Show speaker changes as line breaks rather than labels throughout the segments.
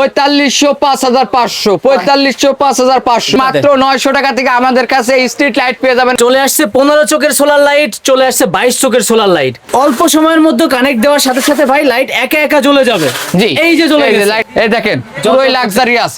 4500 5500 4500 5500 মাত্র 900 টাকা থেকে আমাদের কাছে স্ট্রিট লাইট পেয়ে যাবেন।
চলে আসছে 15 চোখের সোলার লাইট, চলে আসছে 22 চোখের সোলার লাইট। অল্প সময়ের মধ্যে কানেক্ট দেওয়ার সাথে সাথে ভাই লাইট একা একা জ্বলে যাবে।
জি,
এই যে জ্বলে গেছে
লাইট, এই দেখেন পুরোই লাক্সারিয়াস।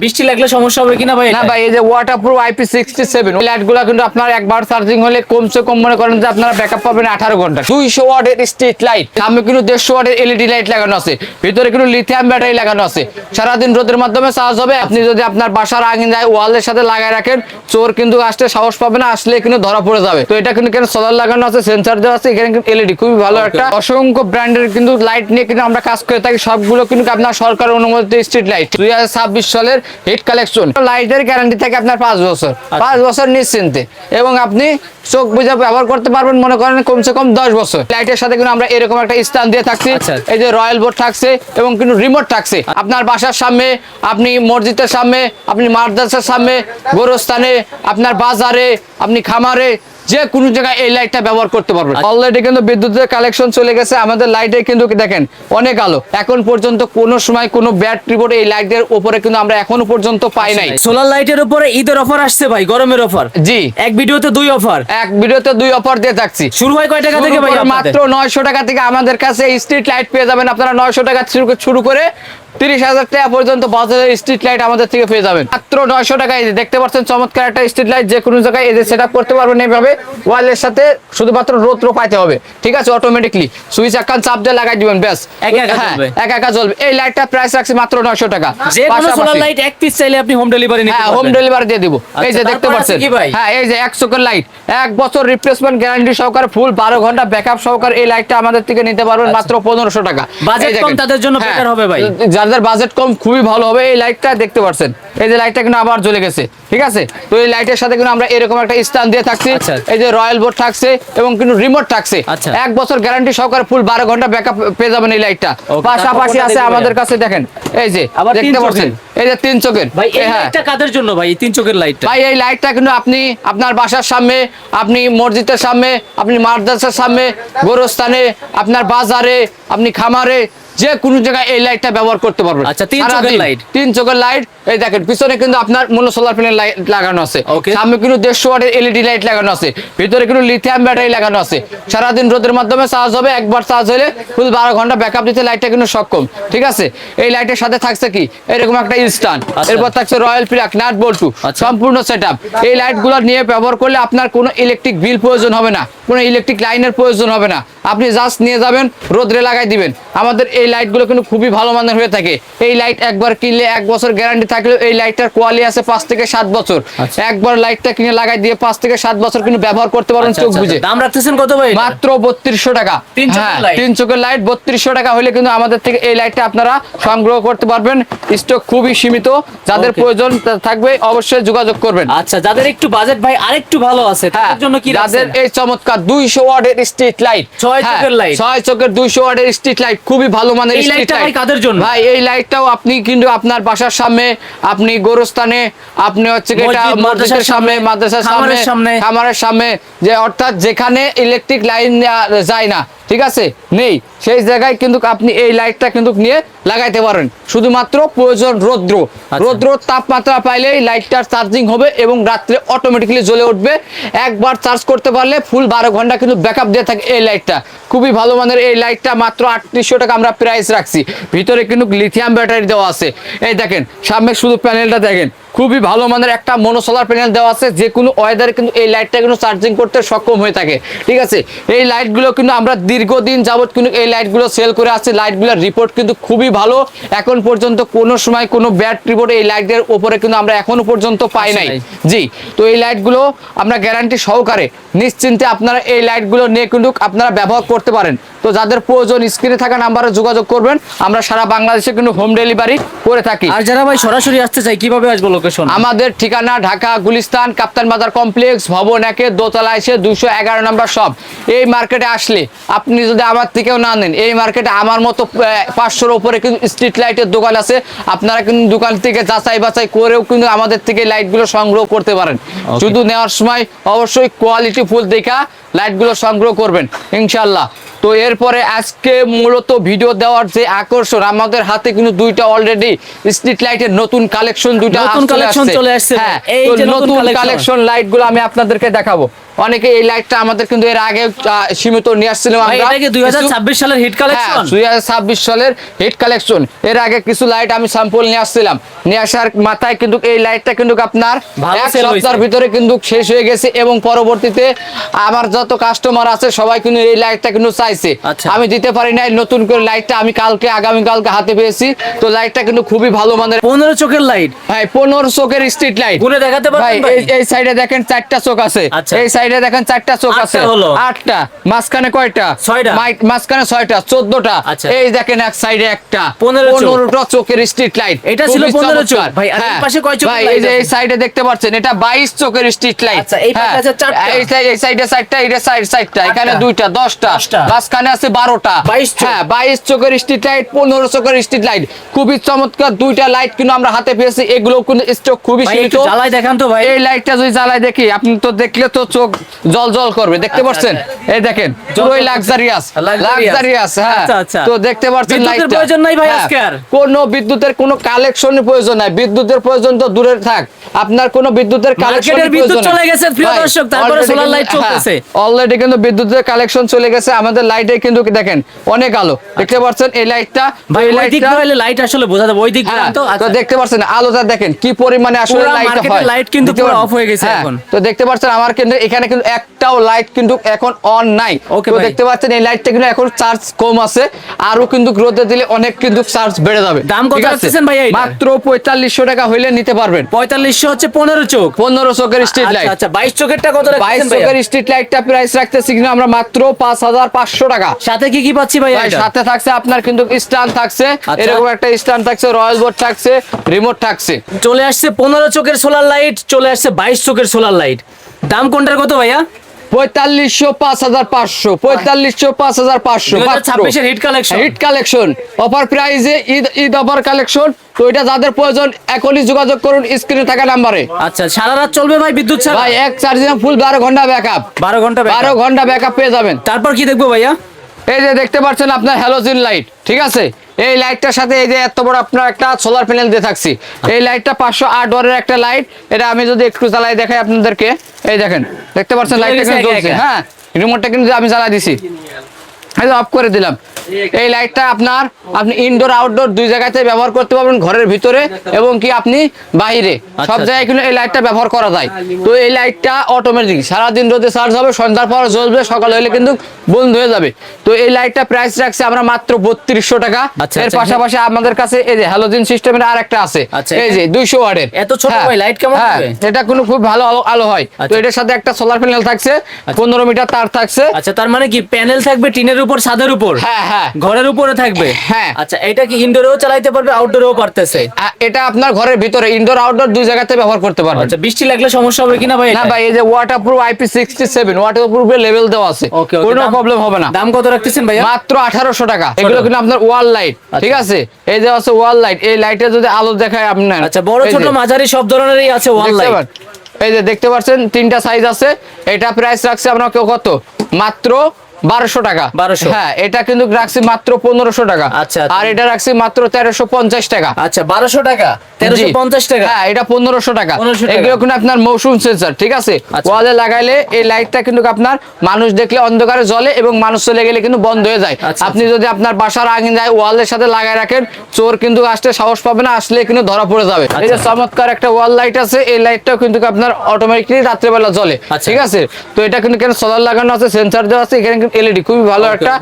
বৃষ্টি লাগলে সমস্যা হবে কিনা ভাই?
না ভাই, এই যে ওয়াটারপ্রুফ IP67 লাইটগুলো কিন্তু আপনার একবার চার্জিং হলে কমসে কম মনে করেন যে আপনারা ব্যাকআপ পাবেন 18 ঘন্টা। 200 ওয়াটের স্ট্রিট লাইট, সামনে কিন্তু 150 ওয়াটের LED লাইট লাগানো আছে, ভিতরে কিন্তু লিথিয়াম ব্যাটারি লাগানো আছে। সারাদিন রোদের মাধ্যমে চার্জ হবে। আপনি যদি আপনার বাসার আঙিনায় ওয়ালের সাথে লাগায় রাখেন, চোর কিন্তু আসতে সাহস পাবে না, আসলে কিন্তু ধরা পড়ে যাবে। তো এটা কিন্তু সোলার লাগানো আছে, সেন্সর দেওয়া আছে, এখানে কিন্তু LED খুবই ভালো একটা অসংখ্য ব্র্যান্ডের কিন্তু লাইট নিয়ে কিন্তু আমরা কাজ করে থাকি। সবগুলো কিন্তু আপনার সরকারের অনুমোদিত স্ট্রিট লাইট। 2026 সালের হিট কালেকশন। লাইটের গ্যারান্টি থাকে আপনার 5 বছর, 5 বছর নিশ্চিন্তে, এবং আপনি চোখ বুঝে ব্যবহার করতে পারবেন মনে করেন কমসে কম 10 বছর। লাইটের সাথে কিন্তু আমরা এরকম একটা স্ট্যান্ড দিয়ে থাকছি। এই যে রয়্যাল বোর্ড থাকছে এবং কিন্তু রিমোট থাকছে। আপনার বাসার সামনে, আপনি মসজিদের সামনে, আপনি মাদ্রাসার সামনে, গোরস্থানে, আপনার বাজারে, আপনি খামারে, যে কোনো জায়গায় এই লাইটটা ব্যবহার করতে পারবেন। অলরেডি কিন্তু বিদ্যুতের কালেকশন চলে গেছে আমাদের লাইটে, কিন্তু দেখেন অনেক আলো। এখন পর্যন্ত কোনো সময় কোনো ব্যাড রিপোর্ট এই লাইটের উপরে কিন্তু আমরা এখনো পর্যন্ত পাই নাই।
সোলার লাইটের উপরে ঈদের অফার আসছে ভাই, গরমের অফার।
জি,
এক ভিডিওতে 2 অফার,
এক ভিডিওতে 2 অফার দিয়ে থাকছি।
শুরু হয় কয় টাকা থেকে ভাই?
মাত্র 900 টাকা থেকে আমাদের কাছে স্ট্রিট লাইট পেয়ে যাবেন। আপনারা 900 টাকা শুরু করে 30,000 টাকা পর্যন্ত বাজারের স্ট্রিট লাইট আমাদের থেকে পেয়ে যাবেন মাত্র 900 টাকায়। দেখতে পাচ্ছেন চমৎকার একটা স্ট্রিট লাইট, যে কোনো জায়গায় এই যে সেটআপ করতে পারবেন এইভাবে। ওয়ালের সাথে শুধুমাত্র রোদ্র পাইতে হবে, ঠিক আছে? অটোমেটিকলি সুইচ একখান চাপ দিয়ে লাগাই দিবেন, ব্যাস একা একা জ্বলবে। এই লাইটটা প্রাইস রাখছি মাত্র 900 টাকা।
যে কোনো সোলার লাইট এক পিস চাইলে আপনি হোম ডেলিভারি নিতে পারবেন।
হোম ডেলিভারি দিয়ে দিব। এই যে দেখতে পাচ্ছেন, হ্যাঁ, এই যে 1 চোখের লাইট, 1 বছর রিপ্লেসমেন্ট গ্যারান্টি সহকারে, ফুল 12 ঘন্টা ব্যাকআপ সহকারে এই লাইটটা আমাদের থেকে নিতে পারবেন মাত্র 1500 টাকা।
বাজেট কম তাদের জন্য বেটার হবে ভাই।
যাদের বাজেট কম খুবই ভালো হবে। এই লাইটটা দেখতে পাচ্ছেন, এই যে লাইটটা কিন্তু আবার জ্বলে গেছে, ঠিক আছে? তো এই লাইটের সাথে কিন্তু আমরা এরকম একটা স্ট্যান্ড দিয়ে থাকছি। এই যে রয়্যাল বোর্ড থাকছে এবং কিন্তু রিমোট থাকছে। 1 বছর গ্যারান্টি সহকারে, ফুল 12 ঘন্টা ব্যাকআপ পেয়ে যাবেন এই লাইটটা। পাশাপাশি আছে আমাদের কাছে, দেখেন এই যে দেখতে পাচ্ছেন, এই যে 3 চোখের।
ভাই এই লাইটটা কাদের জন্য ভাই? এই 3 চোখের লাইটটা
ভাই, এই লাইটটা কিন্তু আপনি আপনার বাসার সামনে, আপনি মসজিদের সামনে, আপনি মাদ্রাসার সামনে, গোরস্থানে, আপনার বাজারে, আপনি খামারে, যে কোনো জায়গায় এই লাইটটা ব্যবহার করতে পারবেন।
আচ্ছা, 3 চোখের লাইট।
3 চোখের লাইট। এই দেখেন পিছনে কিন্তু আপনার মনো সোলার প্যানেল লাইট লাগানো আছে, সামনে কিন্তু 150 ওয়াটের LED লাইট লাগানো আছে, ভিতরে কিন্তু লিথিয়াম ব্যাটারি লাগানো আছে। সারাদিন রোদের মাধ্যমে চার্জ হবে, একবার চার্জ হলে ফুল 12 ঘন্টা ব্যাকআপ দিতে লাইটটা কিন্তু সক্ষম, ঠিক আছে? এই লাইটের সাথে থাকছে কি এরকম একটা স্ট্যান্ড, এরপর থাকছে রয়্যাল প্লাগ, নাট বল্টু, সম্পূর্ণ সেটআপ। এই লাইটগুলো নিয়ে ব্যবহার করলে আপনার কোনো ইলেকট্রিক বিল প্রয়োজন হবে না, কোনো ইলেকট্রিক লাইনের প্রয়োজন হবে না। আপনি জাস্ট নিয়ে যাবেন, রোদরে লাগাই দিবেন। আমাদের এই লাইটগুলো কিন্তু খুবই ভালো মানের হয়ে থাকে। এই লাইট একবার কিনলে 1 বছর গ্যারান্টি থাকলেও এই লাইটটার কোয়ালিটি আছে 5 থেকে 7 বছর। একবার লাইটটা কিনে লাগাই দিয়ে 5 থেকে 7 বছর কিন্তু ব্যবহার করতে পারবেন চোখ বুঝে।
দাম রাখতেছেন কত ভাই?
মাত্র 3200 টাকা। 3 চোখের লাইট 3200 টাকা হলে কিন্তু আমাদের থেকে এই লাইটটা আপনারা সংগ্রহ করতে পারবেন। স্টক খুবই সীমিত, যাদের প্রয়োজন থাকবে অবশ্যই যোগাযোগ করবেন।
আচ্ছা, যাদের একটু বাজেট ভাই আরেকটু ভালো আছে তাদের জন্য কি রাখছেন?
যাদের এই চমৎকার 200 ওয়াটের স্ট্রিট লাইট,
6 চোখের লাইট,
6 চোখের 200 ওয়াটের স্ট্রিট লাইট, খুবই ভালো মানের স্ট্রিট লাইট।
ভাই কাদের জন্য
ভাই? এই লাইটটাও আপনি কিন্তু আপনার বাসার সামনে, আপনি গোরস্থানে, আপনি হচ্ছে এটা মসজিদের সামনে, মাদ্রাসার সামনে, খামারের সামনে, যে অর্থাৎ যেখানে ইলেকট্রিক লাইন যায় না, ঠিক আছে, নেই, সেই জায়গায় কিন্তু আপনি এই লাইটটা কিন্তু নিয়ে লাগাইতে পারেন। শুধুমাত্র প্রয়োজন রৌদ্র তাপমাত্রা পাইলেই লাইটটার চার্জিং হবে এবং রাত্রে অটোমেটিক্যালি জ্বলে উঠবে। একবার চার্জ করতে পারলে ফুল 12 ঘন্টা কিন্তু ব্যাকআপ দিয়ে থাকে এই লাইটটা। খুবই ভালো মানের এই লাইটটা মাত্র 3800 টাকা আমরা প্রাইস রাখছি। ভিতরে কিন্তু লিথিয়াম ব্যাটারি দেওয়া আছে। এই দেখেন সামনে শুধু প্যানেলটা দেখেন, খুবই ভালো মানের একটা মনো সোলার প্যানেল দেওয়া আছে। যে কোনো ওয়েদারে কিন্তু এই লাইটটা কিন্তু চার্জিং করতে সক্ষম হয়ে থাকে, ঠিক আছে? এই লাইটগুলো কিন্তু আমরা দীর্ঘদিন যাবত কিন্তু এই লাইটগুলো সেল করে আসছি। লাইটগুলোর রিপোর্ট কিন্তু খুবই ভালো। এখন পর্যন্ত কোনো সময় কোনো ব্যাড রিপোর্ট এই লাইটের উপরে কিন্তু আমরা এখনো পর্যন্ত পাই নাই। জি, তো এই লাইটগুলো আমরা গ্যারান্টি সহকারে নিশ্চিন্তে আপনারা এই লাইটগুলো নিয়ে কিন্তু আপনারা ব্যবহার করতে পারেন। তো যাদের প্রয়োজন স্ক্রিনে থাকা নাম্বারে যোগাযোগ করবেন। আমরা সারা বাংলাদেশে কিন্তু হোম ডেলিভারি করে থাকি।
আর যারা ভাই সরাসরি আসতে চাই কিভাবে আসবো? লোকেশন
আমাদের ঠিকানা ঢাকা গুলিস্তান কাপ্তান বাজার কমপ্লেক্স, ভবন 1 দোতলা এসে 211 নম্বর শপ। এই মার্কেটে আসলে আপনি যদি আমার থেকেও না নেন, এই মার্কেটে আমার মতো 500-র উপরে কিন্তু স্ট্রিট লাইটের দোকান আছে। আপনারা কিন্তু দোকান থেকে যাচাই বাছাই করেও কিন্তু আমাদের থেকে লাইটগুলো সংগ্রহ করতে পারেন। শুধু নেওয়ার সময় অবশ্যই কোয়ালিটি ফুল দেখা লাইটগুলো সংগ্রহ করবেন ইনশাল্লাহ। তো এরপরে আজকে মূলত ভিডিও দেওয়ার যে আকর্ষণ, আমাদের হাতে কিন্তু দুইটা অলরেডি স্ট্রিট লাইটের নতুন কালেকশন দুইটা
চলে আসছে।
হ্যাঁ,
এই
তো
যে
নতুন কালেকশন লাইটগুলো আমি আপনাদেরকে দেখাবো। অনেকে এই লাইটটা আমাদের কিন্তু এর আগে সীমিত নিয়ে আসছিলাম
ভাই,
আমরা।
এটা কি 2026 সালের হিট কালেকশন?
2026 সালের হিট কালেকশন। এর আগে কিছু লাইট আমি স্যাম্পল নিয়ে আসছিলাম, নিয়ে আসার মাথায় কিন্তু এই লাইটটা কিন্তু আপনার
ভালো
এক
sell
সপ্তাহের
হয়েছে।
ভিতরে কিন্তু শেষ হয়ে গেছে এবং পরবর্তীতে আমার যত কাস্টমার আছে সবাই কিন্তু এই লাইটটা কিন্তু চাইছে।
আচ্ছা।
আমি দিতে পারি নাই নতুন করে লাইটটা, আমি আগামীকালকে হাতে পেয়েছি। তো লাইটটা কিন্তু খুবই ভালো মানের
15 চোখের লাইট
ভাই, 15 চোখের স্ট্রিট লাইট।
গুনে দেখাতে
ভাই
পারবেন ভাই?
এই সাইডে দেখেন 4টা চোখ আছে,
আচ্ছা।
এই সাইডে দেখেন 4টা চোখ
8টা
আছে,
হলো।
8টা, মাঝখানে কয়টা?
6টা।
মাঝখানে 6টা, 14টা।
আচ্ছা।
এই দেখেন এক সাইডে একটা
15
চোখের স্ট্রিট লাইট।
এটা ছিল 15 চোখ। ভাই, আর এই পাশে কয় চোখের
ভাই,
light
এই যে
আছে?
এই সাইডে দেখতে পাচ্ছেন এটা 22 চোখের স্ট্রিট লাইট।
আচ্ছা, এই পাশে আছে 4টা।
এই সাইডে 4টা, এটা সাইডটা, এখানে 2টা, 10টা,
10টা।
মাঝখানে আছে 12টা।
22 চোখ।
হ্যাঁ, 22 চোখের স্ট্রিট লাইট, 15 চোখের স্ট্রিট লাইট। খুবই চমৎকার দুইটা লাইট কিন্তু আমরা হাতে পেয়েছি। এগুলো কিন্তু স্টক খুবই
ভাই,
সীমিত।
একটু জ্বালাই দেখান তো ভাই।
এই লাইটটা যদি জ্বালাই দেখি, আপনি তো দেখলে তো চোখ জল জল করবে, দেখতে
আচ্ছা,
পাচ্ছেন?
আচ্ছা।
এই দেখেন
জল
পুরোই
জল
লাক্সারিয়াস,
Luxurious।
হ্যাঁ।
আচ্ছা, আচ্ছা।
তো দেখতে পাচ্ছেন
বিদ্যুতের
লাইটটা।
প্রয়োজন নাই ভাই
হ্যাঁ,
আজকে আর?
কোনো বিদ্যুতের কোনো কালেকশনের প্রয়োজন নাই। বিদ্যুতের প্রয়োজন তো দূরে থাক, আপনার কোনো বিদ্যুতের কালেকশনের
মার্কেটের বিদ্যুৎ
প্রয়োজন
চলে গেছে প্রিয় দর্শক, তারপরে সোলার লাইট চলতেছে।
অলরেডি কিন্তু বিদ্যুতের কালেকশন চলে গেছে আমাদের লাইটে, কিন্তু দেখেন অনেক আলো, দেখতে পাচ্ছেন এই লাইটটা।
ভাই,
এই
ওই দিক
লাইটটা
হলে লাইট আসলে বোঝা যাবে, ওই দিক
হ্যাঁ,
তো
তো দেখতে পাচ্ছেন আলোটা দেখেন কি পরিমাণে আসলে
পুরা
লাইট
মার্কেটের
হয়।
লাইট কিন্তু
দেখতে
পুরো
পাচ্ছেন?
off হয়ে গেছে
হ্যাঁ,
এখন।
তো দেখতে পাচ্ছেন আমার কিন্তু এখানে কিন্তু একটাও লাইট কিন্তু এখন অন নাই।
Okay
তো
ভাই।
দেখতে পাচ্ছেন এই লাইটটা কিন্তু এখন চার্জ কম আছে, আরো কিন্তু রোদে দিলে অনেক কিন্তু চার্জ বেড়ে যাবে।
দাম কত
ঠিক আছে?
রাখতেছেন ভাই এইটার?
মাত্র 4500 টাকা হইলে নিতে পারবেন।
4500 হচ্ছে 15 চোখ।
15 চোখের স্ট্রিট লাইট।
আচ্ছা, 22 চোখেরটা কত
22
রাখতেছেন ভাই?
চোখের স্ট্রিট লাইটটা প্রাইস রাখতেছি কিন্তু আমরা মাত্র 5500 টাকা।
সাথে কি কি পাচ্ছি ভাই
ভাই,
এটা?
সাথে থাকছে আপনার কিন্তু স্ট্যান্ড থাকছে,
আচ্ছা।
এরকম একটা স্ট্যান্ড থাকছে, রয়্যাল বোর্ড থাকছে, রিমোট থাকছে।
চলে আসছে 15 চোখের সোলার লাইট, চলে আসছে 22 চোখের সোলার লাইট। দাম কোনটার কত ভাইয়া?
4500, 5500, 4500, 5500
2026 এর hit collection.
Hit collection offer প্রাইজে, ঈদ অফার কালেকশন। তো এটা যাদের প্রয়োজন এখনই যোগাযোগ করুন স্ক্রিনে থাকা নাম্বারে।
আচ্ছা, সারা রাত চলবে ভাই বিদ্যুৎ ছাড়া?
ভাই এক চার্জিং ফুল 12 ঘন্টা ব্যাকআপ,
12 ঘন্টা
12 ঘন্টা ব্যাকআপ পেয়ে যাবেন।
তারপর কি দেখবো ভাইয়া?
এই যে দেখতে পাচ্ছেন আপনার হ্যালোজিন লাইট, ঠিক আছে? এই লাইটটার সাথে এই যে এত বড় আপনার একটা সোলার প্যানেল দিয়ে থাকছি। এই লাইটটা 508 ওয়াটের একটা লাইট। এটা আমি যদি একটু জ্বালাই দেখাই আপনাদেরকে, এই দেখেন, দেখতে পাচ্ছেন লাইটটা কিন্তু জ্বলছে। হ্যাঁ, রিমোটটা কিন্তু আমি জ্বালাই দিছি, এই যে অফ করে দিলাম। এই লাইটটা আপনি ইনডোর আউটডোর দুই জায়গাতে ব্যবহার করতে পারবেন, ঘরের ভিতরে এবং কি আপনি বাইরে সব জায়গায় কিন্তু এই লাইটটা ব্যবহার করা যায়। তো এই লাইটটা অটোমেটিক সারাদিন রোদে চার্জ হবে, সন্ধ্যার পর জ্বলবে, সকাল হলে কিন্তু বন্ধ হয়ে যাবে। তো এই লাইটটা প্রাইস রাখছি আমরা মাত্র 3200 টাকা।
আচ্ছা,
এর
আচ্ছা।
পাশাপাশি আমাদের কাছে এই যে হ্যালোজেন সিস্টেমের আর একটা আছে,
আচ্ছা,
এই যে 200 ওয়াটের।
এত ছোট ভাই, লাইট কেমন
হ্যাঁ,
হবে?
এটা কোনো খুব ভালো আলো হয়। তো
আচ্ছা।
এটার সাথে একটা সোলার প্যানেল থাকছে, 15 মিটার তার থাকছে।
আচ্ছা, তার মানে কি প্যানেল থাকবে টিনের উপর, ছাদের উপর?
হ্যাঁ, হ্যাঁ,
ঘরের উপরে থাকবে?
হ্যাঁ।
আচ্ছা, এটা কি ইনডোরেও চালাতে পারবে, আউটডোরেও পারতেছে?
এটা আপনার ঘরের ভিতরে ইনডোর আউটডোর দুই জায়গাতে ব্যবহার করতে পারবেন।
আচ্ছা, বৃষ্টি লাগলে সমস্যা হবে কিনা ভাই?
না ভাই, এই যে ওয়াটারপ্রুফ IP67 ওয়াটারপ্রুফের লেভেল দেওয়া আছে,
ওকে, ওকে।
কোনো প্রবলেম হবে না।
দাম কত রাখতেছেন ভাইয়া?
মাত্র 1800 টাকা। এগুলো কিন্তু আপনার ওয়াল লাইট, ঠিক আছে? এই যে আছে ওয়াল লাইট, এই লাইটে যদি আলো দেখায় আপনার,
আচ্ছা, বড়
এই
ছোট
যে,
মাঝারি সব ধরনেরই আছে ওয়াল
দেখতে
লাইট।
পাচ্ছেন? এই যে দেখতে পাচ্ছেন 3টা সাইজ আছে। এটা প্রাইস রাখছে আমরা কত? মাত্র 1200 টাকা।
1200।
হ্যাঁ, এটা কিন্তু রাখছি মাত্র 1500 টাকা।
আচ্ছা,
আর এটা রাখছি মাত্র 1350 টাকা।
আচ্ছা, 1200 টাকা, 1350 টাকা।
হ্যাঁ, এটা 1500 টাকা।
1500 টাকা।
এগুলো কিন্তু আপনার মৌসুম সেন্সর, ঠিক আছে?
আচ্ছা।
ওয়ালে লাগাইলে এই লাইটটা কিন্তু আপনার মানুষ দেখলে অন্ধকারে জ্বলে এবং মানুষ চলে গেলে কিন্তু বন্ধ হয়ে যায়।
আচ্ছা,
আপনি যদি আপনার বাসার আঙিন যায় ওয়ালের সাথে লাগাই রাখেন, চোর কিন্তু আসতে সাহস পাবে না, আসলে কিন্তু ধরা পড়ে যাবে। এই যে চমৎকার একটা ওয়াল লাইট আছে, এই লাইটটাও কিন্তু আপনার অটোমেটিকলি রাত্রেবেলা জ্বলে,
আচ্ছা।
ঠিক আছে? তো এটা কিন্তু কেন সোলার লাগানো আছে, সেন্সর দেওয়া আছে, এখানে কিন্তু এলইডি, খুবই ভালো একটা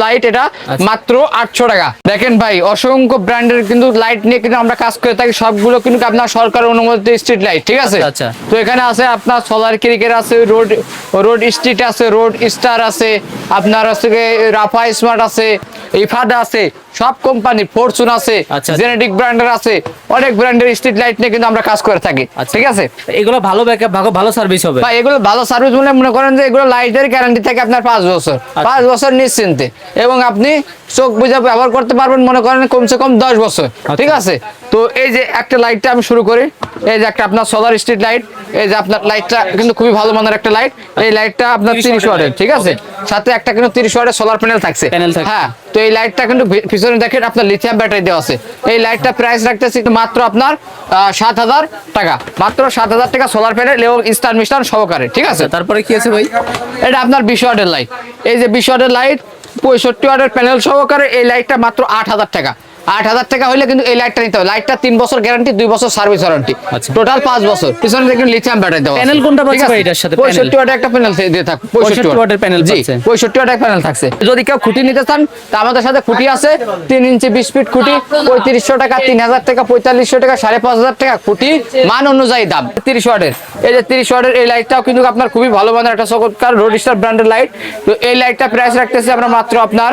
লাইট। এটা মাত্র 800 টাকা। দেখেন ভাই, অসংখ্য ব্র্যান্ডের কিন্তু লাইট নিয়ে কিন্তু আমরা কাজ করে থাকি, সবগুলো কিন্তু আপনার সরকার অনুমোদিত স্ট্রিট লাইট, ঠিক আছে?
আচ্ছা।
তো এখানে আছে আপনার সোলার ক্রিকেট আছে, রোড স্ট্রিট আছে, রোড স্টার আছে, আপনার হচ্ছে রাফা স্মার্ট আছে, ইফাদা আছে, সব কোম্পানি, ফরচুন আছে,
আচ্ছা।
জেনেটিক ব্র্যান্ডের আছে, অনেক ব্র্যান্ডের স্ট্রিট লাইট নিয়ে কিন্তু আমরা কাজ করে থাকি। ঠিক আছে,
এগুলো ভালো ব্যাকআপ, ভালো সার্ভিস হবে
ভাই এগুলো ভালো সার্ভিস বলে মনে করেন যে এগুলো লাইটের গ্যারান্টি থাকে আপনার 5 বছর, 5 বছর নিশ্চিন্তে, এবং আপনি চোখ বুঝে ব্যবহার করতে পারবেন মনে করেন কমসে কম 10 বছর। ঠিক আছে, তো এই যে একটা লাইটটা আমি শুরু করি, এই যে একটা আপনার সোলার স্ট্রিট লাইট, এই যে আপনার লাইটটা কিন্তু খুবই ভালো মানের একটা লাইট। এই লাইটটা আপনার 30 ওয়াটের। ঠিক আছে, সাথে একটা কিন্তু 30 ওয়াটের সোলার প্যানেল থাকছে। হ্যাঁ, তো এই লাইটটা কিন্তু পিছনে দেখেন আপনার লিথিয়াম ব্যাটারি দেওয়া আছে। এই লাইটটা প্রাইস রাখতেছি মাত্র আপনার 7,000 টাকা, মাত্র 7,000 টাকা সোলার প্যানেল এবং স্টার মিস্টার সহকারে। ঠিক আছে,
তারপরে কি আছে ভাই?
এটা আপনার 20 ওয়াটের লাইট। এই যে 20 ওয়াটের লাইট 65 ওয়াটের প্যানেল সহকারে, এই লাইটটা মাত্র 8,000 টাকা। 8,000 টাকা হলে কিন্তু এই লাইটটা নিতে হবে। লাইটটা 3 বছর গ্যারান্টি, 2 বছর সার্ভিস ওয়ারেন্টি, টোটাল 5 বছর। পিছনে দেখুন লিথিয়াম ব্যাটারি দেওয়া আছে।
প্যানেল কোনটা পাচ্ছে ভাই এটার সাথে?
65 ওয়াটের একটা প্যানেল দিয়ে থাক,
65 ওয়াটের প্যানেল পাচ্ছে।
65 ওয়াটের প্যানেল থাকছে। যদি কেউ খুঁটি নিতে চান তা আমাদের সাথে খুঁটি আছে, 3 ইঞ্চি 20 ফিট খুঁটি 3500 টাকা, 3,000 টাকা, 4500 টাকা, 5,500 টাকা খুঁটি, মান অনুযায়ী দাম। 30 ওয়াটের, এই যে 30 ওয়াটের এই লাইটটাও কিন্তু আপনার খুবই ভালো মানের একটা চমৎকার রোডস্টার ব্র্যান্ডের লাইট। তো এই লাইটটা প্রাইস রাখতেছি আমরা মাত্র আপনার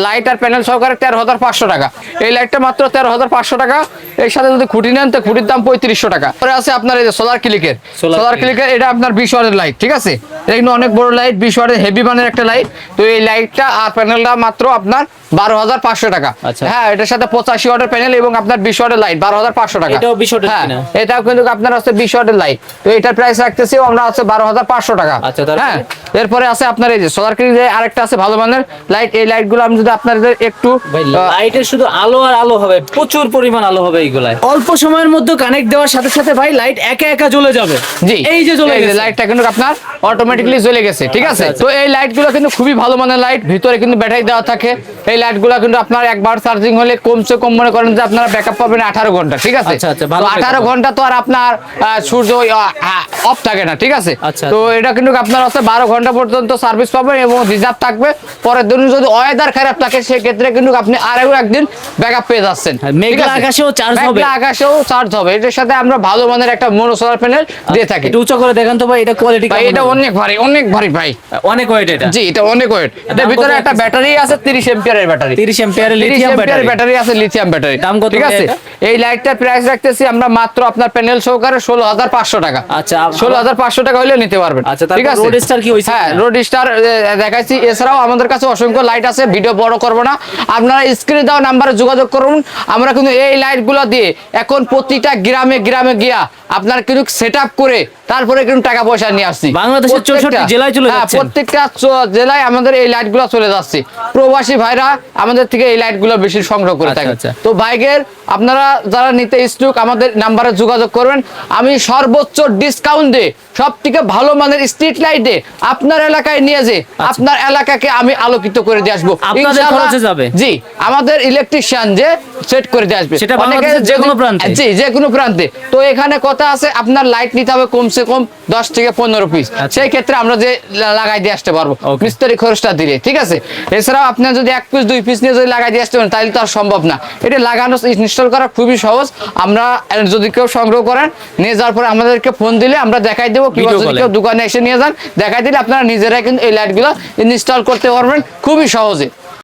লাইট আর প্যানেল সহকারে 13,500 টাকা। এই লাইটটা মাত্র 13,500 টাকা। এর সাথে যদি খুঁটি নেন তো খুঁটির দাম 3500 টাকা। পরে আছে আপনার এই যে সোলার ক্লিকের, এটা আপনার 20 ওয়াটের লাইট। ঠিক আছে, এটা কিন্তু অনেক বড় লাইট, 20 ওয়াটের হেভি মানের একটা লাইট। তো এই লাইটটা আর প্যানেলটা মাত্র আপনার 12,500 টাকা। হ্যাঁ, এটার সাথে 85 ওয়াটের প্যানেল এবং আপনার 20 ওয়াটের লাইট 12,500 টাকা।
এটাও 20 ওয়াটের
হ্যাঁ,
কিনা?
এটাও কিন্তু আপনার আছে 20 ওয়াটের লাইট। তো এটার প্রাইস রাখতেছি আমরা আছে 12,500 টাকা। হ্যাঁ, এরপরে আছে আপনার এই যে সোলার ক্লিকের আরেকটা আছে ভালো মানের লাইট। এই লাইটগুলো আমি যদি আপনাদের একটু,
লাইটের শুধু আলো আর আলো হবে, প্রচুর পরিমাণ আলো হবে এইগুলাই। অল্প সময়ের মধ্যে কানেক্ট দেওয়ার সাথে সাথে ভাই লাইট একা একা জ্বলে যাবে।
জি,
এই যে জ্বলে গেছে,
লাইটটা কিন্তু আপনার অটোমেটিক্যালি জ্বলে গেছে। ঠিক আছে, তো এই লাইটগুলো কিন্তু খুবই ভালো মানের লাইট, ভিতরে কিন্তু ব্যাটারি দেওয়া থাকে। এই লাইটগুলো কিন্তু আপনার একবার চার্জিং হলে কমসে কম মনে করেন যে আপনারা ব্যাকআপ পাবেন 18 ঘন্টা। ঠিক আছে, তো 18 ঘন্টা তো আর আপনার সূর্য অফ থাকে না। ঠিক আছে, তো এটা কিন্তু আপনার হচ্ছে 12 ঘন্টা পর্যন্ত সার্ভিস পাবেন এবং রিজার্ভ থাকবে। পরের দিন যদি ওয়েদার খারাপ থাকে সেক্ষেত্রে কিন্তু আপনি আরো একদিন ব্যাকআপ পেয়ে যাচ্ছেন।
মেঘলা আকাশেও চার্জ হবে,
মেঘলা আকাশেও চার্জ হবে। এটার সাথে আমরা ভালো মানের একটা মোনো সোলার প্যানেল দিয়ে থাকি।
একটু উঁচু করে দেখেন তো ভাই, এটা কোয়ালিটি
ভাই এটা অনেক ভারী, অনেক ভারী ভাই,
অনেক ওয়েট এটা।
জি, এটা অনেক ওয়েট। এর ভিতরে একটা ব্যাটারি আছে 30 এম্পিয়ারের ব্যাটারি,
30 এম্পিয়ারের লিথিয়াম
ব্যাটারি আছে, লিথিয়াম ব্যাটারি।
দাম কত?
ঠিক আছে, এই লাইটটার প্রাইস রাখতেছি আমরা মাত্র আপনার প্যানেল সহকারে 16,500 টাকা।
আচ্ছা,
16,500 টাকা হলে নিতে পারবেন।
আচ্ছা,
ঠিক আছে,
রোড স্টার কি হইছে?
হ্যাঁ, রোড স্টার দেখাইছি। এছাড়াও আমাদের কাছে অসংখ্য লাইট আছে, ভিডিও বড় করব না, আপনারা স্ক্রিনে দেওয়া নাম্বারে যোগাযোগ করুন। আমরা কিন্তু এই লাইটগুলো দিয়ে এখন প্রতিটা গ্রামে গ্রামে গিয়া আপনার কিন্তু সেটআপ করে তারপরে কিন্তু টাকা পয়সা নিয়ে আসছি।
বাংলাদেশের 64 জেলায় চলে যাচ্ছে,
প্রত্যেকটা জেলায় আমাদের এই লাইটগুলো চলে যাচ্ছে। প্রবাসী ভাইরা আমাদের থেকে এই লাইটগুলো বেশি সংগ্রহ করে থাকে। তো ভাইগের আপনারা যারা নিতে ইচ্ছুক আমাদের নাম্বারে যোগাযোগ করবেন। আমি সর্বোচ্চ ডিসকাউন্ট দিয়ে সব থেকে ভালো মানের স্ট্রিট লাইটে আপনার এলাকায় নিয়ে যে আপনার এলাকাকে আমি আলোকিত করে দিয়ে আসবো।
আপনাদের খরচে যাবে।
জি, আমাদের ইলেকট্রিশিয়ান যে সেট করে দিয়ে আসবে,
সেটা বাংলাদেশের যে কোনো প্রান্তে।
জি, যে কোনো প্রান্তে। তো এখানে কথা আছে আপনার লাইট নিতে হবে কমসে কম 10 থেকে 15 পিস। সেই ক্ষেত্রে আমরা যে লাগাই দিয়ে আসতে পারবো মিস্ত্রি খরচটা দিলে। ঠিক আছে, এছাড়াও আপনার যদি 1 পিস 2 পিস নিয়ে যদি লাগাই দিয়ে আসতে পারেন তাহলে তো আর সম্ভব না। এটা লাগানো ইনস্টল করা খুবই সহজ। আমরা যদি কেউ সংগ্রহ করেন নিয়ে যাওয়ার পরে আমাদেরকে ফোন দিলে আমরা দেখাই দেবো, কিংবা যদি কেউ দোকানে এসে নিয়ে যান দেখাই দিলে আপনারা নিজেরাই কিন্তু এই লাইটগুলো ইনস্টল করতে পারবেন খুবই সহজে।